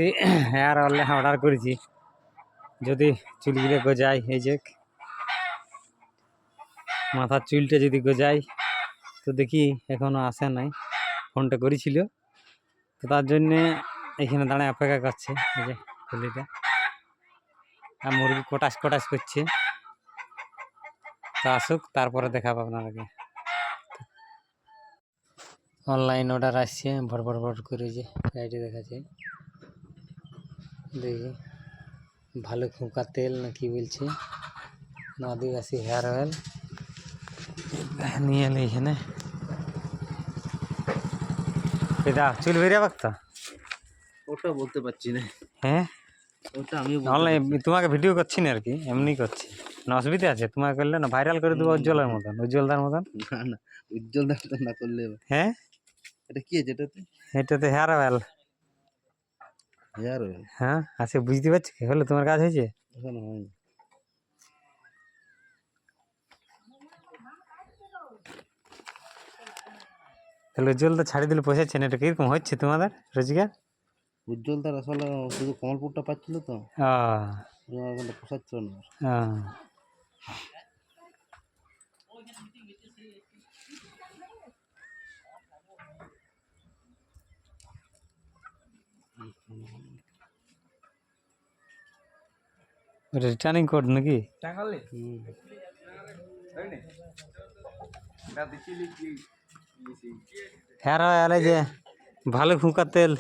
এই hair oil order করেছি, যদি চুলগুলো গজায়, এই যে মাথার চুলটা যদি গজায়, তো দেখি এখনো আসে নাই। ফোনটা করেছিল, তো তার জন্যে এখানে দাঁড়ায় অপেক্ষা করছে। এই যে ফুলিটা আর মুরগি কটাস কটাস করছে, তো আসুক তারপরে দেখাবো আপনাকে। অনলাইন অর্ডার আসছে, ভর ভর ভর করে যে সাইডে দেখাচ্ছে। দেখি ভালো খুঁকা তেল না কি বলছে, না আদিবাসী হেয়ার অয়েল নিয়ে এলে এখানে। এটা চুল বেরিয়ে বাক্তা ওটা বলতে পারছি না। হ্যাঁ, ওটা আমি অনলাইন তোমাকে ভিডিও করছি না আর কি, এমনি করছি না, অসুবিধা আছে? তোমাকে করলে না ভাইরাল করে দেবো উজ্জ্বলের মতন, উজ্জ্বলদার মতন। না না, উজ্জ্বল দা না করলে। হ্যাঁ, এটা কি আছে এটাতে? এটাতে হেয়ার অয়েল। Hair oil? হ্যাঁ, আচ্ছা বুঝতে পারছি। হলো তোমার কাজ হয়েছে? এখনো হয়নি। তাহলে উজ্জ্বলদা ছাড়ি দিলে পোষাচ্ছে না, এটা কিরকম হচ্ছে তোমাদের রোজগার? উজ্জ্বল দার আসলে শুধু কমলপুরটা পাচ্ছিল তো, পোষাচ্ছিল না। রিটার্নিং কোড নাকি? হেয়ার অয়েল যে ভালো ফুঁকা তেল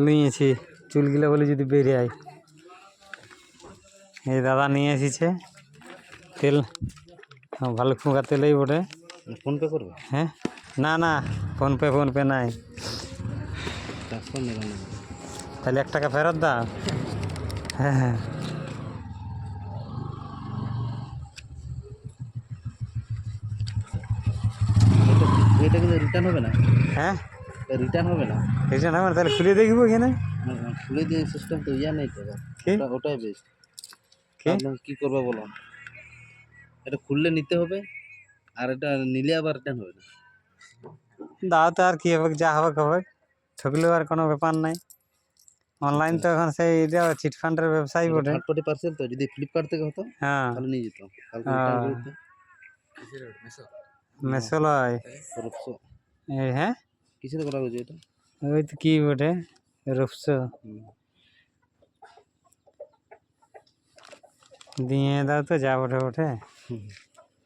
নিয়েছি, চুলগুলো বলে যদি বেরিয়ে আয়। এই দাদা নিয়ে এসেছে তেল, ভালো ফুঁকা তেলেই বটে। ফোনপে করবে? হ্যাঁ, না না, ফোনপে নাই। তাহলে 1 টাকা ফেরত দাও। হ্যাঁ হ্যাঁ, এটা কিন্তু রিটার্ন হবে না? হ্যাঁ রিটার্ন হবে না? রিটার্ন হবে না? তাহলে খুলে দেখবো এখানে। খুলে দিয়ে সিস্টেম তো ইয়া নেই তো, ওটাই বেস্ট। কি করবো বলো? এটা খুললে নিতে হবে, আর এটা নিলে আবার রিটার্ন হবে না। দাও তো, আর কি হবে, যা হবে হবে, ঠকলেও আর কোনো ব্যাপার নাই। অনলাইন তো এখন সেই চিটফান্ডের ব্যবসায়ী বটে। থার্ড পার্টি পার্সেল তো, যদি ফ্লিপকার্ট থেকে হতো হ্যাঁ, তাহলে নিয়ে যেতাম, কালকে রিটার্ন করে দিতাম। মেসো লয় এই, হ্যাঁ কিসের করা হয়েছে এটা? ওই তো কি বটে, রূপসো দিয়ে দাও তো, যা বটে বটে।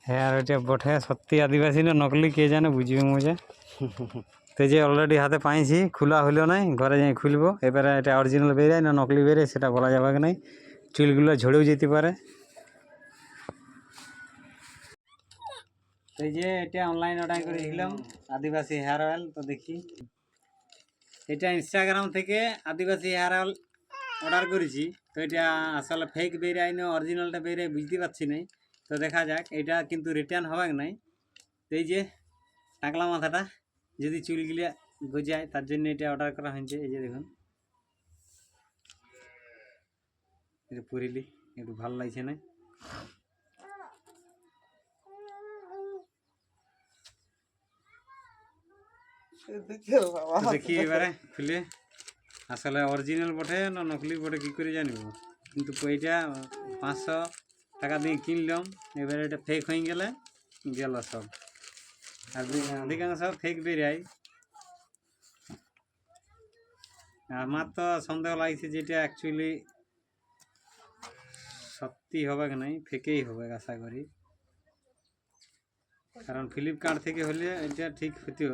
হ্যাঁ, আর ওইটা বটে সত্যি আদিবাসী না নকলি কে জানে, বুঝবে মজা। তো যে অলরেডি হাতে পাইছি, খোলা হইলো নাই, ঘরে যাই খুলবো। এবারে এটা অরিজিনাল বেরায় না নকলি বেরায় সেটা বলা যাবে কি নাই, চুলগুলো ঝরেও যেতে পারে। এই যে এটা অনলাইন অর্ডার করেছিলাম, আদিবাসী হেয়ার অয়েল। তো দেখি, এটা ইনস্টাগ্রাম থেকে আদিবাসী হেয়ার অয়েল অর্ডার করেছি। তো এটা আসলে ফেক বেরায় না অরিজিনালটা বেরায় বুঝতে পারছি না। তো দেখা যাক, এটা কিন্তু রিটার্ন হবে নাই। তো এই যে টাকলা মাথাটা যদি চুলগুলা গজায়, তার জন্য এটা অর্ডার করা হয়েছে। এই যে দেখুন, এটা পরিলি একটু ভালো লাগছে না। দেখি এবারে খুলে, আসলে অরিজিনাল বটে না নকলি বটে কি করে জানিব। কিন্তু এইটা 500 টাকা দিয়ে কিনলাম, এবারে এটা ফেক হয়ে গেলে গেল সব। আর অধিকাংশ ফেক বেরাই। আমার তো সন্দেহ লাগছে যে এটা অ্যাকচুয়ালি সত্যি হবে কি নাই, ফেকেই হবে আশা করি। কারণ ফ্লিপকার্ট থেকে হলে এটা ঠিক হতো।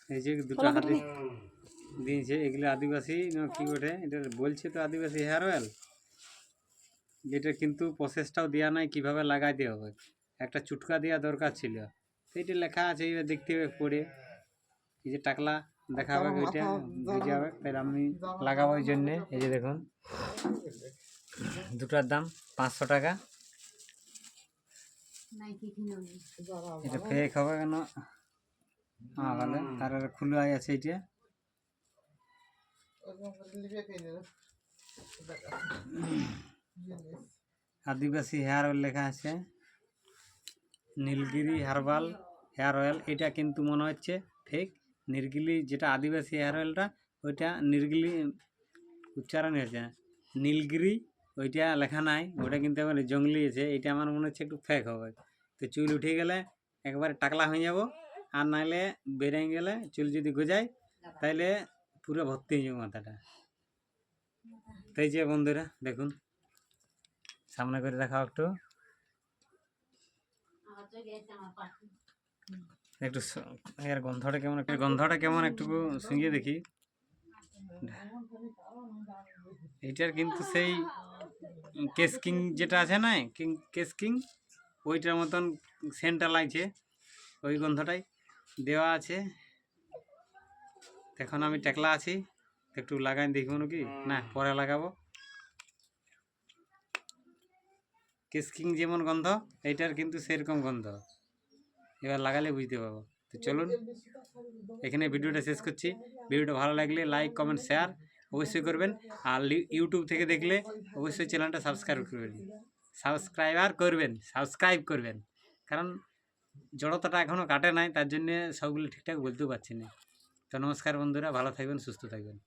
এই যে দুটো হাতে দিয়েছে, এগুলো আদিবাসী না কি বটে, এটা বলছে তো আদিবাসী হেয়ার অয়েল। যেটা কিন্তু প্রসেসটাও দেওয়া নাই, কিভাবে লাগাইতে হবে, একটা চুটকা দেওয়া দরকার ছিল। সেইটা লেখা আছে, এবার দেখতে হবে পড়ে। এই যে টাকলা দেখাবে, ওইটা বুঝে যাবে। তাহলে আমি লাগাবো ওই জন্যে। এই যে দেখুন, দুটার দাম 500 টাকা। এটা ফেক হবে কেন? হ্যাঁ ভালো, তার খুলে আছে এটা। আদিবাসী হেয়ার অয়েল লেখা আছে, নীলগিরি হার্বাল হেয়ার অয়েল। এটা কিন্তু মনে হচ্ছে ফেক। নীলগিরি যেটা আদিবাসী হেয়ার অয়েলটা, ওইটা নীলগিরি উচ্চারণ হয়েছে, নীলগিরি ওইটা লেখা নাই, ওইটা কিন্তু আমার জঙ্গলি আছে। এটা আমার মনে হচ্ছে একটু ফেক হবে। তো চুল উঠে গেলে একবারে টাকলা হয়ে যাব, আর নাহলে বেরিয়ে গেলে চুল যদি গজায় তাহলে পুরো ভর্তি হয়ে যাবে মাথাটা। তাই যে বন্ধুরা দেখুন, সামনে করে দেখাও একটু, একটু এর গন্ধটা কেমন, একটু গন্ধটা কেমন একটু শুঁয়ে দেখি। এটার কিন্তু সেই কেসকিং যেটা আছে না, কেসকিং ওইটার মতন সেন্টটা লাগছে, ওই গন্ধটাই দেওয়া আছে। এখন আমি টেকলা আছি, একটু লাগাই দেখবো নাকি, না পরে লাগাবো। কেসকিং যেমন গন্ধ, এইটার কিন্তু সেরকম গন্ধ, এবার লাগালে বুঝতে পারবো। তো চলুন এখানে ভিডিওটা শেষ করছি। ভিডিওটা ভালো লাগলে লাইক কমেন্ট শেয়ার অবশ্যই করবেন, আর ইউটিউব থেকে দেখলে অবশ্যই চ্যানেলটা সাবস্ক্রাইব করবেন, কারণ জড়তাটা এখনও কাটে নাই, তার জন্য সবগুলো ঠিকঠাক বলতেও পারছি না। তো নমস্কার বন্ধুরা, ভালো থাকবেন, সুস্থ থাকবেন।